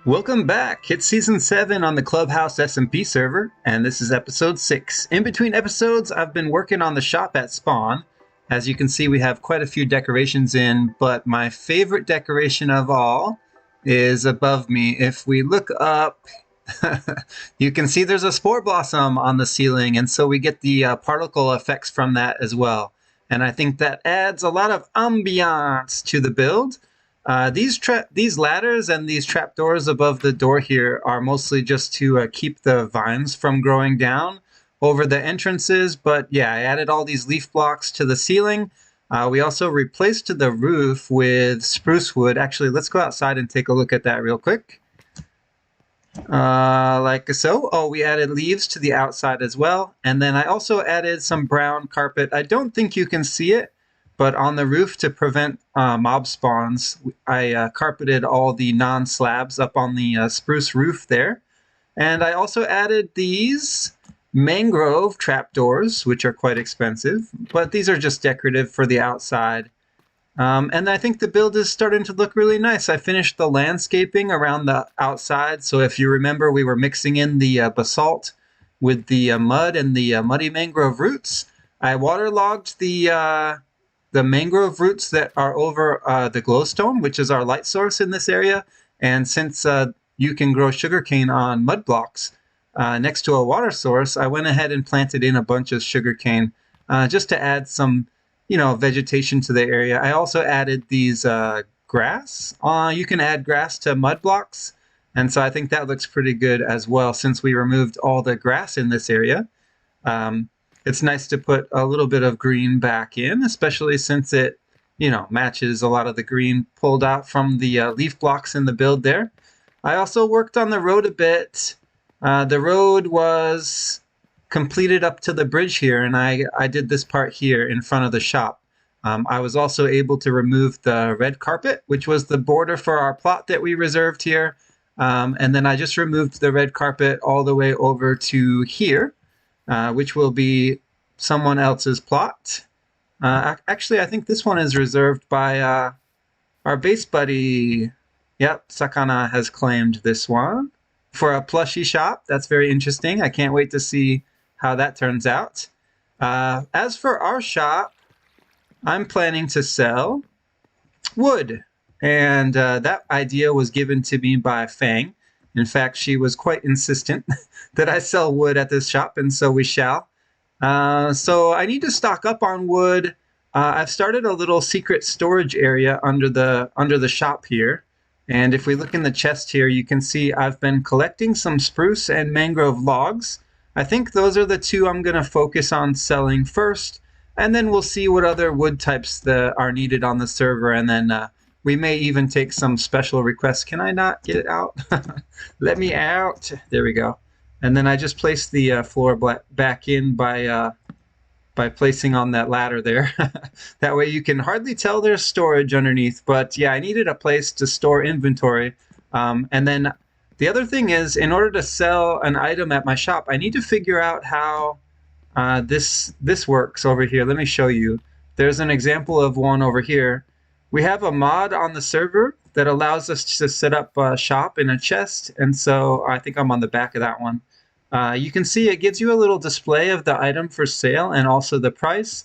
Welcome back. It's season 7 on the Club House SMP server, and this is episode 6. In between episodes, I've been working on the shop at spawn. As you can see, we have quite a few decorations in, but my favorite decoration of all is above me. If we look up, you can see there's a spore blossom on the ceiling, and so we get the particle effects from that as well. And I think that adds a lot of ambiance to the build. These ladders and these trapdoors above the door here are mostly just to keep the vines from growing down over the entrances. But yeah, I added all these leaf blocks to the ceiling. We also replaced the roof with spruce wood. Actually, let's go outside and take a look at that real quick. Like so. Oh, we added leaves to the outside as well. And then I also added some brown carpet. I don't think you can see it, but on the roof to prevent mob spawns, I carpeted all the non-slabs up on the spruce roof there. And I also added these mangrove trapdoors, which are quite expensive, but these are just decorative for the outside. And I think the build is starting to look really nice. I finished the landscaping around the outside. So if you remember, we were mixing in the basalt with the mud and the muddy mangrove roots. I waterlogged the mangrove roots that are over the glowstone, which is our light source in this area. And since you can grow sugarcane on mud blocks next to a water source, I went ahead and planted in a bunch of sugarcane just to add some vegetation to the area. I also added these grass. You can add grass to mud blocks, and so I think that looks pretty good as well since we removed all the grass in this area. It's nice to put a little bit of green back in, especially since it matches a lot of the green pulled out from the leaf blocks in the build there. I also worked on the road a bit. The road was completed up to the bridge here, and I did this part here in front of the shop. I was also able to remove the red carpet, which was the border for our plot that we reserved here. And then I just removed the red carpet all the way over to here, which will be someone else's plot. Actually, I think this one is reserved by our base buddy. Yep, Sakana has claimed this one for a plushie shop. That's very interesting. I can't wait to see how that turns out. As for our shop, I'm planning to sell wood. And that idea was given to me by Fang. In fact, she was quite insistent that I sell wood at this shop, and so we shall. So I need to stock up on wood. I've started a little secret storage area under the shop here. And if we look in the chest here, you can see I've been collecting some spruce and mangrove logs. I think those are the two I'm going to focus on selling first, and then we'll see what other wood types that are needed on the server, and then we may even take some special requests. Can I not get it out? Let me out. There we go. And then I just placed the floor back in by placing on that ladder there. That way you can hardly tell there's storage underneath. But yeah, I needed a place to store inventory. And then the other thing is, in order to sell an item at my shop, I need to figure out how this works over here. Let me show you. There's an example of one over here. We have a mod on the server that allows us to set up a shop in a chest, and so I think I'm on the back of that one. You can see it gives you a little display of the item for sale and also the price.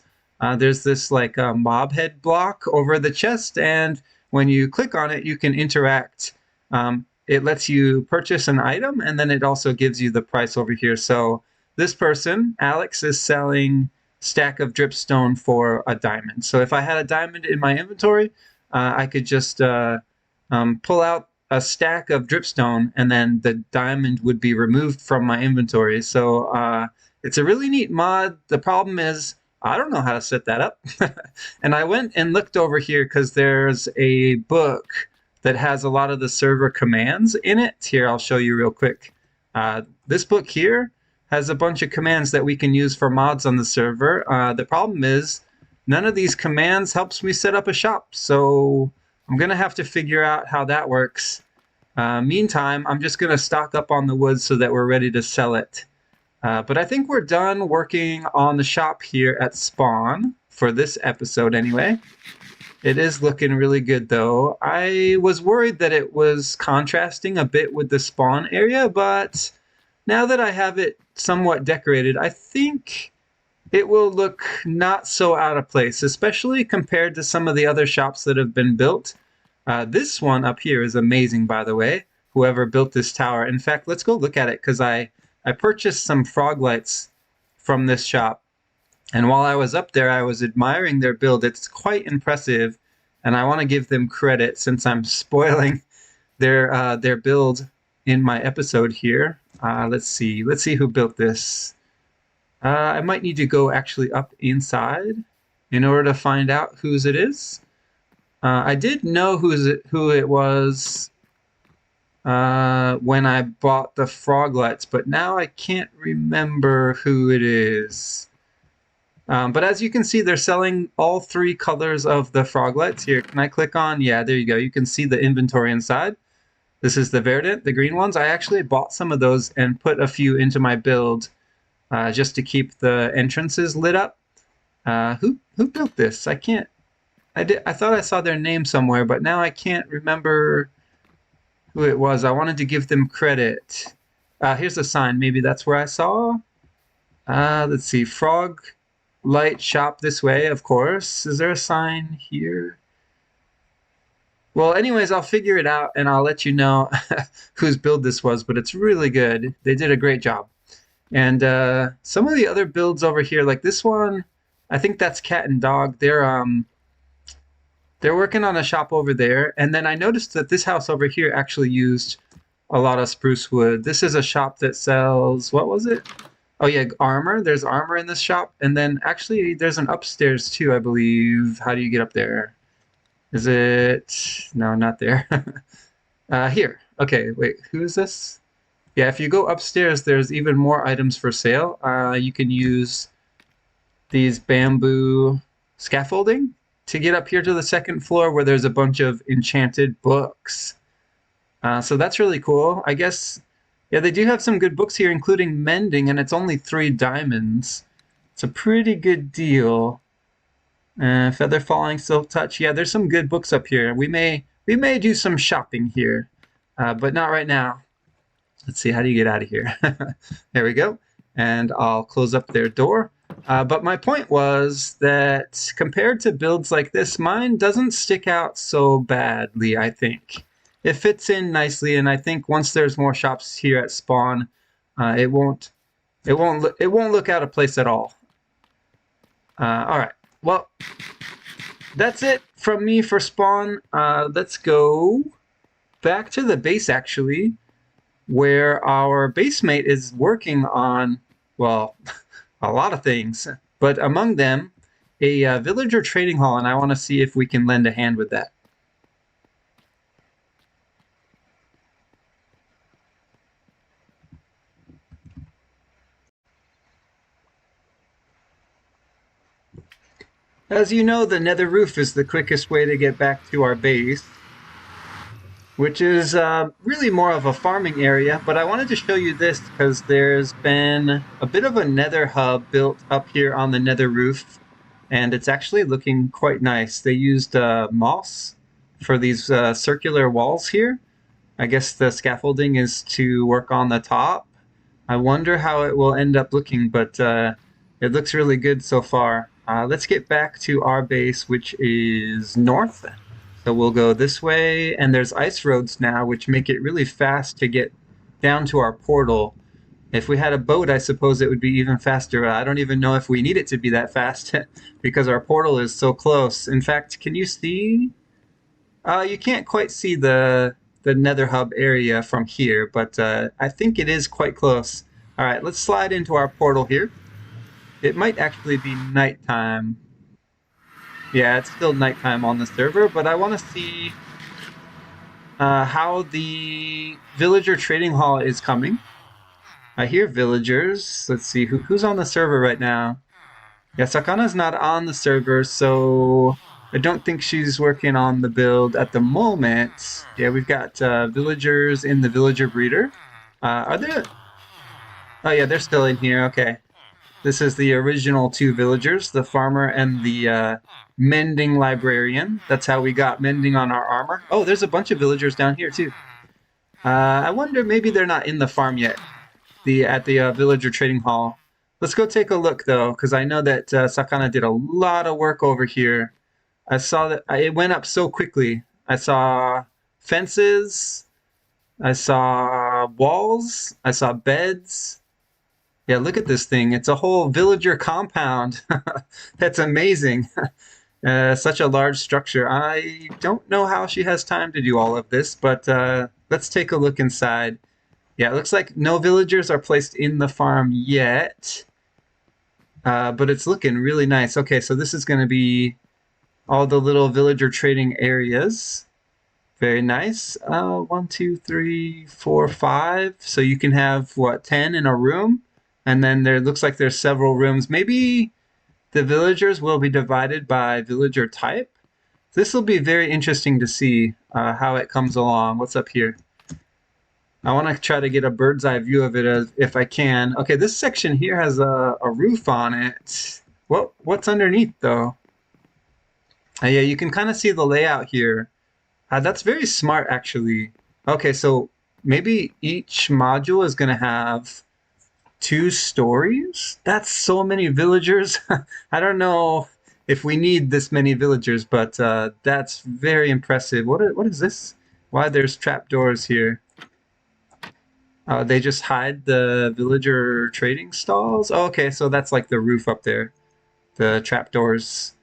There's this like mob head block over the chest, and when you click on it, you can interact. It lets you purchase an item, and then it also gives you the price over here. So this person, Alex, is selling stack of dripstone for a diamond. So if I had a diamond in my inventory, I could just pull out a stack of dripstone, and then the diamond would be removed from my inventory. So it's a really neat mod. The problem is I don't know how to set that up. And I went and looked over here because there's a book that has a lot of the server commands in it. Here, I'll show you real quick. This book here has a bunch of commands that we can use for mods on the server. The problem is none of these commands helps me set up a shop, so I'm going to have to figure out how that works. Meantime, I'm just going to stock up on the wood so that we're ready to sell it. But I think we're done working on the shop here at spawn, for this episode anyway. It is looking really good though. I was worried that it was contrasting a bit with the spawn area, but now that I have it somewhat decorated, I think it will look not so out of place, especially compared to some of the other shops that have been built. This one up here is amazing, by the way, whoever built this tower. In fact, let's go look at it, because I purchased some frog lights from this shop. And while I was up there, I was admiring their build. It's quite impressive, and I want to give them credit since I'm spoiling their build in my episode here. Let's see who built this. I might need to go actually up inside in order to find out whose it is. I did know who it was when I bought the frog lights, but now I can't remember who it is. But as you can see, they're selling all 3 colors of the frog lights. Here, can I click on? Yeah, there you go. You can see the inventory inside. This is the verdant, the green ones. I actually bought some of those and put a few into my build just to keep the entrances lit up. Who built this? I can't. I thought I saw their name somewhere, but now I can't remember who it was. I wanted to give them credit. Here's a sign. Maybe that's where I saw. Let's see. Frog Light Shop this way, of course. Is there a sign here? Well, anyways, I'll figure it out and I'll let you know whose build this was, but it's really good. They did a great job. And some of the other builds over here, like this one, I think that's Cat and Dog. They're working on a shop over there. And then I noticed that this house over here actually used a lot of spruce wood. This is a shop that sells, what was it? Oh yeah, armor. There's armor in this shop. And then actually there's an upstairs too, I believe. How do you get up there? Is it? No, not there. Here. Okay, wait, who is this? Yeah, if you go upstairs, there's even more items for sale. You can use these bamboo scaffolding to get up here to the 2nd floor where there's a bunch of enchanted books. So that's really cool. I guess, yeah, they do have some good books here, including mending, and it's only 3 diamonds. It's a pretty good deal. Feather Falling, Silk Touch. Yeah, there's some good books up here. We may do some shopping here, but not right now. Let's see, how do you get out of here? There we go. And I'll close up their door. But my point was that compared to builds like this, mine doesn't stick out so badly, I think. It fits in nicely, and I think once there's more shops here at spawn, it won't look out of place at all. All right. Well, that's it from me for spawn. Let's go back to the base, actually, where our base mate is working on, well, a lot of things, but among them, a villager trading hall, and I want to see if we can lend a hand with that. As you know, the nether roof is the quickest way to get back to our base, which is really more of a farming area, but I wanted to show you this because there's been a bit of a nether hub built up here on the nether roof, and it's actually looking quite nice. They used moss for these circular walls here. I guess the scaffolding is to work on the top. I wonder how it will end up looking, but it looks really good so far. Let's get back to our base, which is north. So we'll go this way, and there's ice roads now, which make it really fast to get down to our portal. If we had a boat, I suppose it would be even faster. I don't even know if we need it to be that fast because our portal is so close. In fact, can you see? You can't quite see the nether hub area from here, but I think it is quite close. All right, let's slide into our portal here. It might actually be nighttime. Yeah, it's still nighttime on the server, but I want to see how the villager trading hall is coming. I hear villagers. Let's see, who's on the server right now? Yeah, Sakana's not on the server, so I don't think she's working on the build at the moment. Yeah, we've got villagers in the villager breeder. Are there? Oh yeah, they're still in here, okay. This is the original two villagers, the farmer and the mending librarian. That's how we got mending on our armor. Oh, there's a bunch of villagers down here too. I wonder, maybe they're not in the farm yet. At the villager trading hall. Let's go take a look though, because I know that Sakana did a lot of work over here. I saw that it went up so quickly. I saw fences, I saw walls, I saw beds. Yeah, look at this thing. It's a whole villager compound. That's amazing. Such a large structure. I don't know how she has time to do all of this, but let's take a look inside. Yeah, it looks like no villagers are placed in the farm yet, but it's looking really nice. Okay, so this is going to be all the little villager trading areas. Very nice. 1, 2, 3, 4, 5. So you can have, what, 10 in a room? And then there looks like there's several rooms. Maybe the villagers will be divided by villager type. This will be very interesting to see how it comes along. What's up here? I want to try to get a bird's eye view of it if I can. Okay, this section here has a roof on it. What's underneath though? Yeah, you can kind of see the layout here. That's very smart actually. Okay, so maybe each module is going to have 2 stories? That's so many villagers. I don't know if we need this many villagers, but that's very impressive. What is this? Why there's trapdoors here? They just hide the villager trading stalls? Oh, okay, so that's like the roof up there. The trapdoors.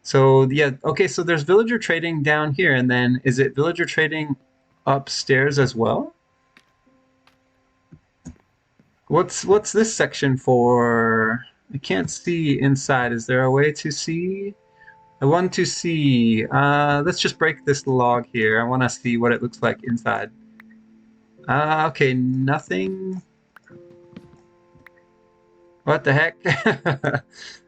So, yeah, okay, so there's villager trading down here, and then is it villager trading upstairs as well? What's this section for? I can't see inside. Is there a way to see? I want to see. Let's just break this log here. I want to see what it looks like inside. Okay, nothing. What the heck?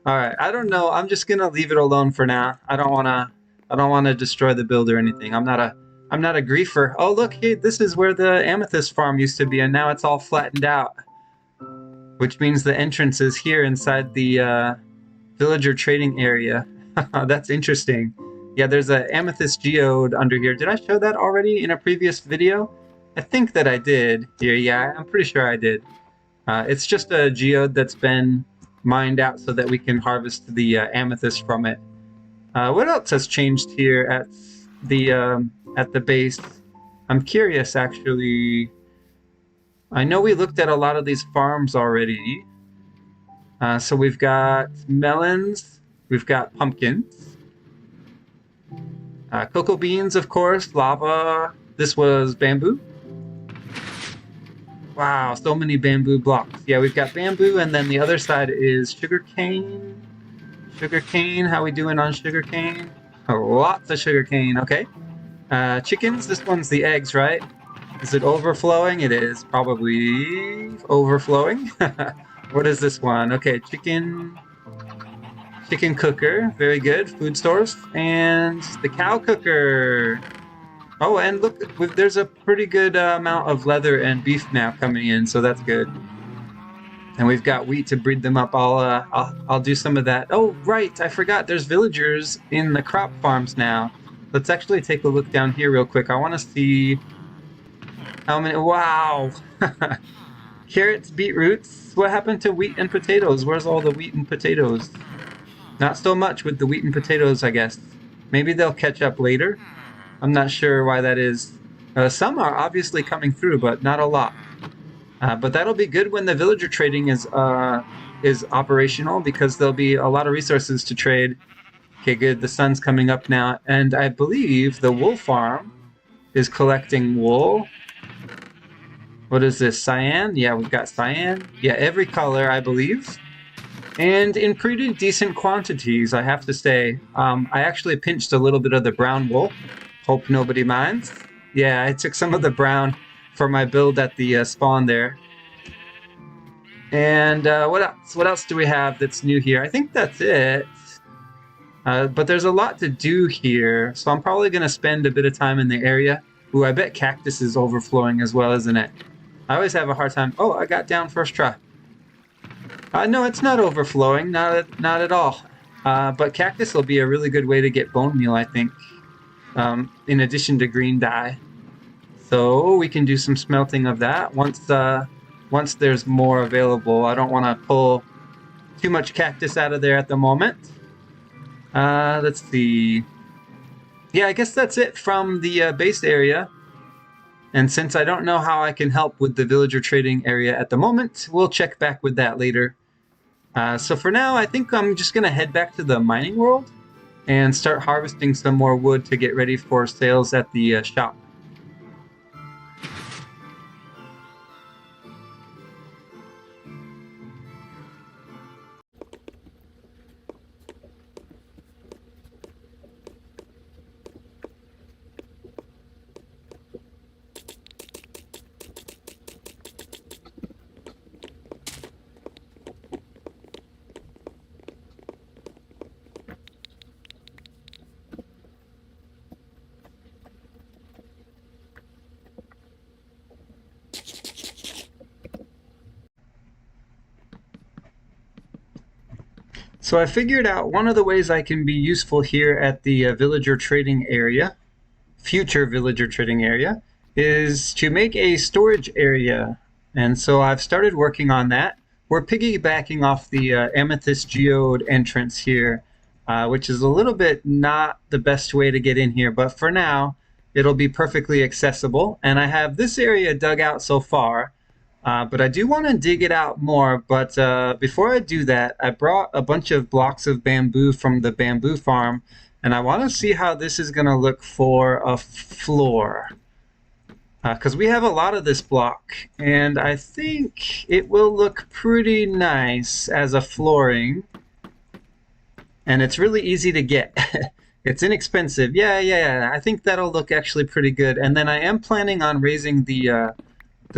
All right, I don't know. I'm just gonna leave it alone for now. I don't wanna destroy the build or anything. I'm not a griefer. Oh look, hey, this is where the amethyst farm used to be, and now it's all flattened out. Which means the entrance is here inside the villager trading area. That's interesting. Yeah, there's an amethyst geode under here. Did I show that already in a previous video? I think that I did here. Yeah, I'm pretty sure I did. It's just a geode that's been mined out so that we can harvest the amethyst from it. What else has changed here at the base? I'm curious, actually. I know we looked at a lot of these farms already. So we've got melons, we've got pumpkins, cocoa beans, of course, lava. This was bamboo. Wow, so many bamboo blocks. Yeah, we've got bamboo, and then the other side is sugarcane. Sugarcane, how we doing on sugarcane? Oh, lots of sugarcane, okay. Chickens, this one's the eggs, right? Is it overflowing? It is probably overflowing. What is this one? Okay, chicken cooker, very good. Food stores, and the cow cooker. Oh, and look, there's a pretty good amount of leather and beef now coming in, so that's good. And we've got wheat to breed them up. I'll do some of that. Oh, right, I forgot. There's villagers in the crop farms now. Let's actually take a look down here real quick. I want to see how many. Wow, carrots, beetroots. What happened to wheat and potatoes? Where's all the wheat and potatoes? Not so much with the wheat and potatoes, I guess. Maybe they'll catch up later. I'm not sure why that is. Some are obviously coming through, but not a lot. But that'll be good when the villager trading is operational, because there'll be a lot of resources to trade. Okay, good. The sun's coming up now, and I believe the wool farm is collecting wool. What is this? Cyan? Yeah, we've got cyan. Yeah, every color, I believe. And in pretty decent quantities, I have to say. I actually pinched a little bit of the brown wool. Hope nobody minds. Yeah, I took some of the brown for my build at the spawn there. And what else? What else do we have that's new here? I think that's it. But there's a lot to do here, so I'm probably going to spend a bit of time in the area. Ooh, I bet cactus is overflowing as well, isn't it? I always have a hard time. Oh, I got down first try. No, it's not overflowing, not at all. But cactus will be a really good way to get bone meal, I think, in addition to green dye. So we can do some smelting of that once there's more available. I don't want to pull too much cactus out of there at the moment. Let's see. Yeah, I guess that's it from the base area. And since I don't know how I can help with the villager trading area at the moment, we'll check back with that later. So for now, I think I'm just going to head back to the mining world and start harvesting some more wood to get ready for sales at the shop. So I figured out one of the ways I can be useful here at the villager trading area, future villager trading area, is to make a storage area. And so I've started working on that. We're piggybacking off the amethyst geode entrance here, which is a little bit not the best way to get in here, but for now, it'll be perfectly accessible. And I have this area dug out so far. But I do want to dig it out more. But before I do that, I brought a bunch of blocks of bamboo from the bamboo farm, and I want to see how this is going to look for a floor. Because we have a lot of this block, and I think it will look pretty nice as a flooring. And it's really easy to get. It's inexpensive. Yeah. I think that'll look actually pretty good. And then I am planning on raising the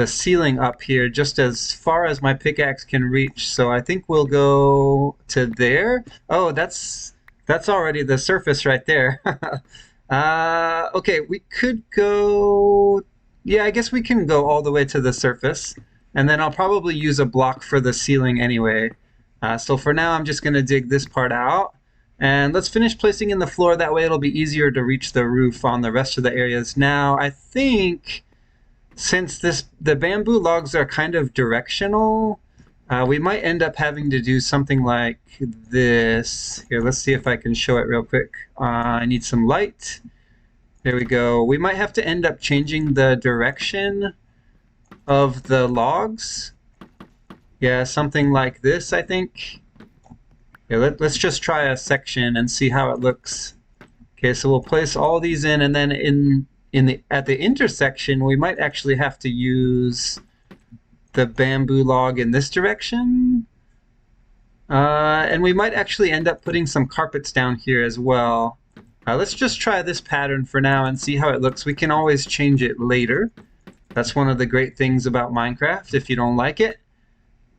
ceiling up here just as far as my pickaxe can reach. So I think we'll go to there. Oh, that's already the surface right there. Okay, we could go... Yeah, I guess we can go all the way to the surface. And then I'll probably use a block for the ceiling anyway. So for now, I'm just going to dig this part out. And let's finish placing in the floor. That way it'll be easier to reach the roof on the rest of the areas. Now, I think... Since the bamboo logs are kind of directional, we might end up having to do something like this. Here, let's see if I can show it real quick. I need some light. There we go. We might have to end up changing the direction of the logs. Yeah, something like this, I think. Yeah, let's just try a section and see how it looks. Okay, so we'll place all these in, and then at the intersection, we might actually have to use the bamboo log in this direction. And we might actually end up putting some carpets down here as well. Let's just try this pattern for now and see how it looks. We can always change it later. That's one of the great things about Minecraft. If you don't like it,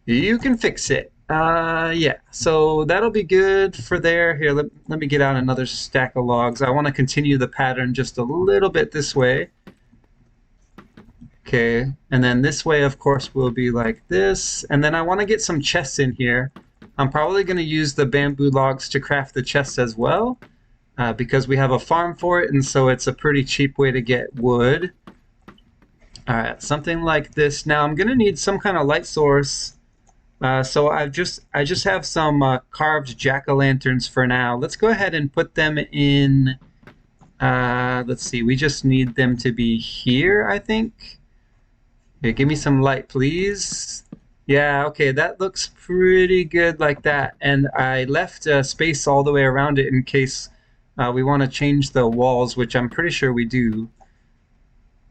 you can fix it. Yeah, so that'll be good for there. Here, let me get out another stack of logs. I want to continue the pattern just a little bit this way. Okay, and then this way, of course, will be like this. And then I want to get some chests in here. I'm probably going to use the bamboo logs to craft the chests as well, because we have a farm for it, and so it's a pretty cheap way to get wood. All right, something like this. Now I'm going to need some kind of light source. So I just have some carved jack-o'-lanterns for now. Let's go ahead and put them in. Let's see. We just need them to be here, I think. Okay, give me some light, please. Yeah, okay, that looks pretty good like that. And I left a space all the way around it in case we want to change the walls, which I'm pretty sure we do.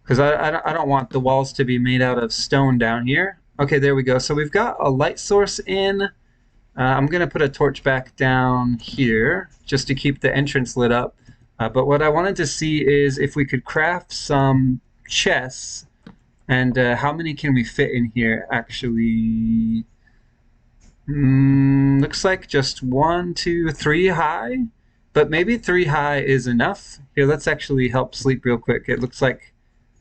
Because I don't want the walls to be made out of stone down here. Okay, there we go. So we've got a light source in. I'm going to put a torch back down here just to keep the entrance lit up. But what I wanted to see is if we could craft some chests. And how many can we fit in here, actually? Looks like just 1, 2, 3 high. But maybe 3 high is enough. Here, let's actually help sleep real quick. It looks like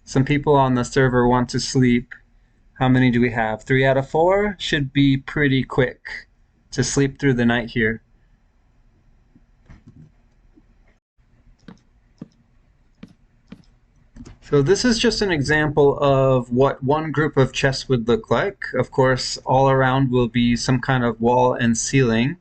some people on the server want to sleep. How many do we have? 3 out of 4? Should be pretty quick to sleep through the night here. So this is just an example of what one group of chests would look like. Of course, all around will be some kind of wall and ceiling.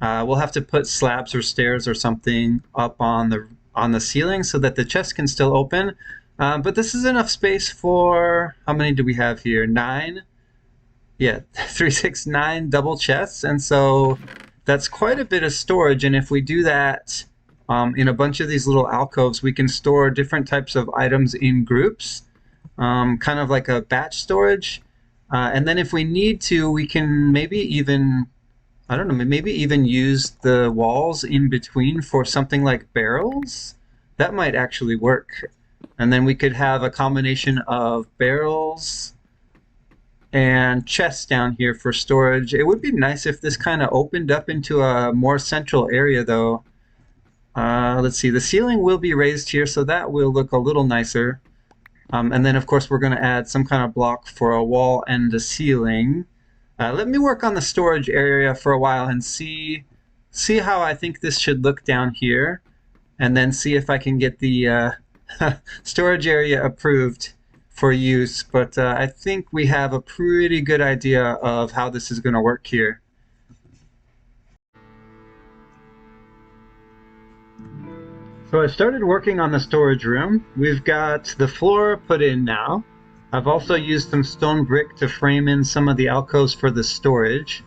We'll have to put slabs or stairs or something up on the ceiling so that the chest can still open. But this is enough space for, how many do we have here? 9? Yeah, 3, 6, 9 double chests. And so that's quite a bit of storage. And if we do that in a bunch of these little alcoves, we can store different types of items in groups, kind of like a batch storage. And then if we need to, we can maybe even, I don't know, maybe even use the walls in between for something like barrels. That might actually work. And then we could have a combination of barrels and chests down here for storage. It would be nice if this kind of opened up into a more central area, though. Let's see, the ceiling will be raised here, so that will look a little nicer. And then, of course, we're going to add some kind of block for a wall and a ceiling. Let me work on the storage area for a while and see how I think this should look down here, and then see if I can get the storage area approved for use. But I think we have a pretty good idea of how this is going to work here. So I started working on the storage room. We've got the floor put in now. I've also used some stone brick to frame in some of the alcoves for the storage.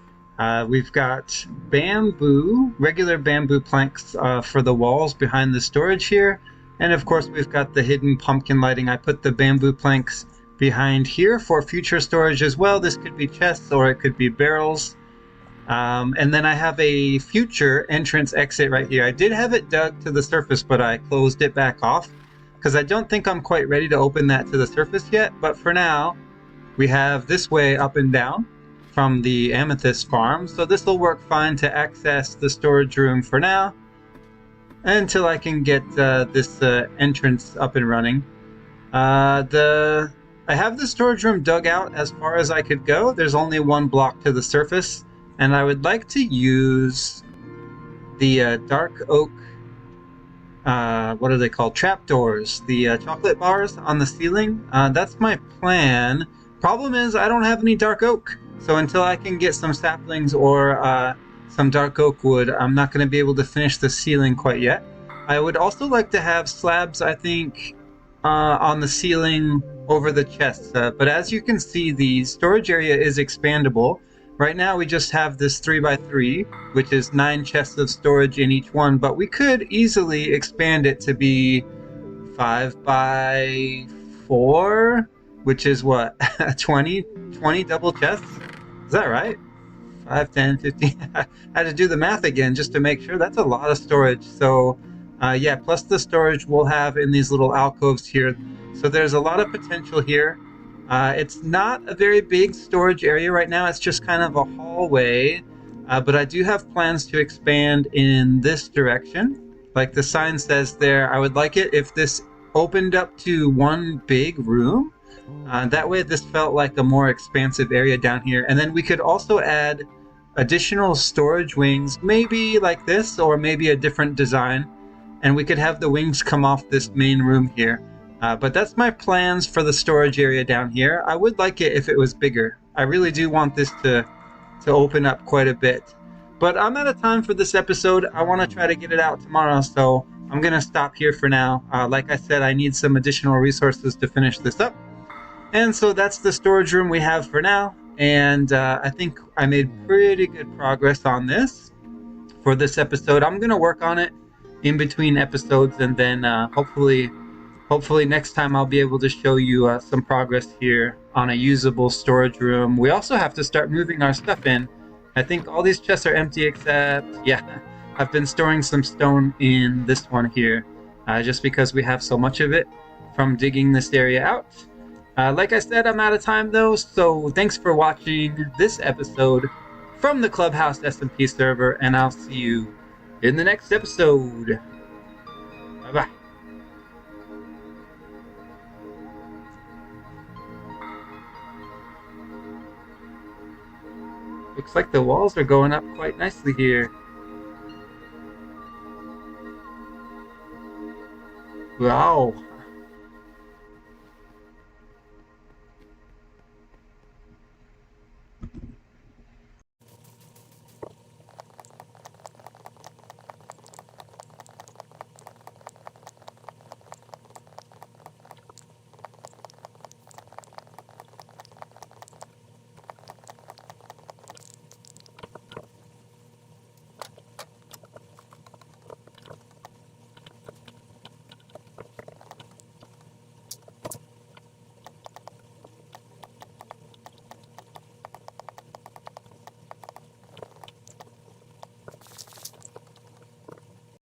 We've got bamboo, regular bamboo planks for the walls behind the storage here. And of course, we've got the hidden pumpkin lighting. I put the bamboo planks behind here for future storage as well. This could be chests or it could be barrels. And then I have a future entrance exit right here. I did have it dug to the surface, but I closed it back off because I don't think I'm quite ready to open that to the surface yet. But for now, we have this way up and down from the amethyst farm. So this will work fine to access the storage room for now until I can get this entrance up and running. I have the storage room dug out as far as I could go. There's only one block to the surface. And I would like to use the dark oak, what are they called? Trapdoors, the chocolate bars on the ceiling. That's my plan. Problem is I don't have any dark oak. So until I can get some saplings or some dark oak wood, I'm not going to be able to finish the ceiling quite yet. I would also like to have slabs, I think, on the ceiling over the chests. But as you can see, the storage area is expandable. Right now we just have this 3x3, which is 9 chests of storage in each one, but we could easily expand it to be 5x4, which is what, 20 double chests? Is that right? 5, 10, 15. I had to do the math again just to make sure. That's a lot of storage. So yeah, plus the storage we'll have in these little alcoves here. So there's a lot of potential here. It's not a very big storage area right now. It's just kind of a hallway. But I do have plans to expand in this direction. Like the sign says there, I would like it if this opened up to one big room. That way this felt like a more expansive area down here. And then we could also add additional storage wings, maybe like this, or maybe a different design. And we could have the wings come off this main room here. But that's my plans for the storage area down here. I would like it if it was bigger. I really do want this to open up quite a bit. But I'm out of time for this episode. I want to try to get it out tomorrow, so I'm going to stop here for now. Like I said, I need some additional resources to finish this up. And so that's the storage room we have for now. And I think I made pretty good progress on this for this episode. I'm going to work on it in between episodes, and then hopefully next time I'll be able to show you some progress here on a usable storage room. We also have to start moving our stuff in. I think all these chests are empty except, yeah, I've been storing some stone in this one here, just because we have so much of it from digging this area out. Like I said, I'm out of time though, so thanks for watching this episode from the Club House SMP server, and I'll see you in the next episode. Bye-bye. Looks like the walls are going up quite nicely here. Wow,